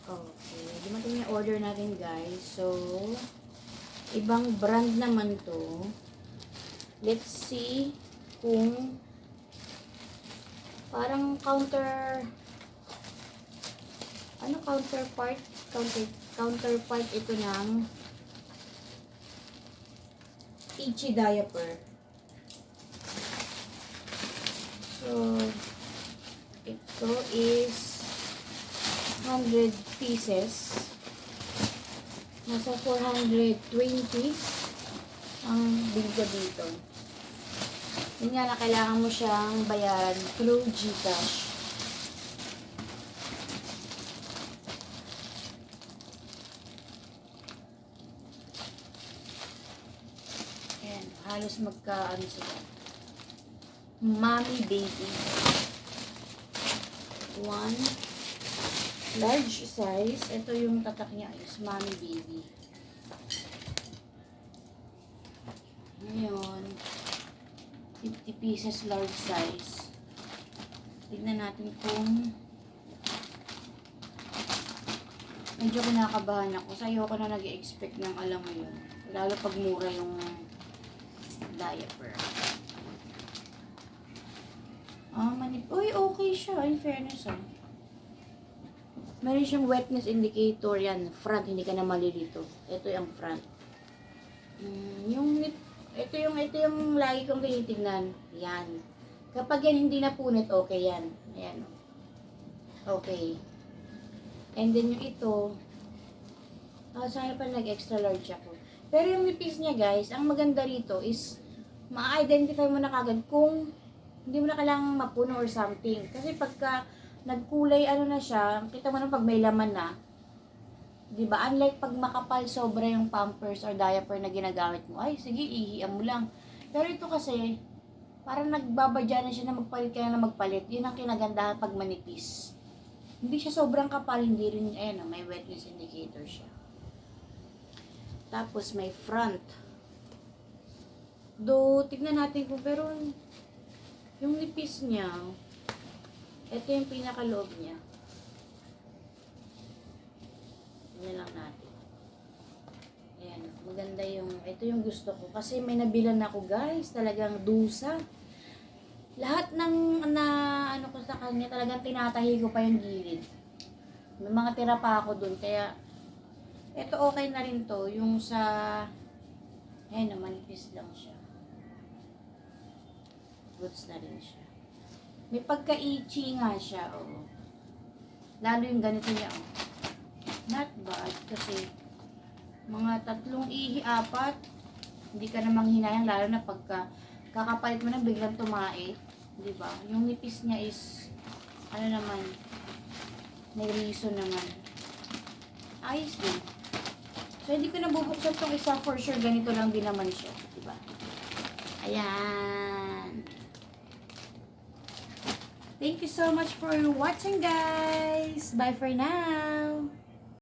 Okay. Dumating yung order natin, guys. So, ibang brand naman to. Let's see kung parang counterpart ito ng Ichi diaper. So, ito is 100 pieces. Nasa 420 ang bilga dito. Yun nga na kailangan mo siyang bayaran through GCash. Ayan, halos magka-ano sila. Mommy baby. One large size. Ito yung tatak niya is mommy baby. Ngayon, 50 pieces large size. Tignan natin kung medyo kinakabahan ako. Kasi ayoko na nag-expect ng alam mo yun. Lalo pag mura yung diaper. Uy, okay siya. In fairness, meron siyang wetness indicator. Yan, front. Hindi ka na malilito. Ito yung front. Ito yung lagi kong tinitignan. Yan. Kapag yan hindi na punit, okay yan. Ayan. Okay. And then yung ito, sana pa nag-extra large ako. Pero yung nipis niya, guys, ang maganda rito is, ma-identify mo na kagad kung hindi mo na kailangang mapuno or something. Kasi pagka nagkulay, na siya, kita mo na pag may laman na, diba? Unlike pag makapal sobra yung pampers or diaper na ginagamit mo, ay, sige, ihian mo lang. Pero ito kasi, parang nagbabadya na siya na magpalit ka na magpalit. Yun ang kinagandahan pag manipis. Hindi siya sobrang kapal, hindi rin, may wetness indicator siya. Tapos, may front. Tignan natin kung, pero, yung nipis niya, ito yung pinakaloob niya. Tignan lang natin. Ayan, maganda ito yung gusto ko. Kasi may nabilan ako, guys, talagang dusa. Lahat ng ko sa kanya, talagang tinatahi ko pa yung gilid. May mga tira pa ako dun, kaya ito okay na rin to. Yung sa, manipis lang siya. Goods na rin siya. May pagka-itchy nga siya, Lalo yung ganito niya, Not bad, kasi mga 3 ihi, 4, hindi ka namang hinayang, lalo na pagka kakapalit mo na biglang tumait, di ba? Yung nipis niya is, naman, may reason naman. Ayos din. So, hindi ko na bubuksan tong isa, for sure, ganito lang din naman siya, di ba? Ayan. Thank you so much for watching, guys. Bye for now.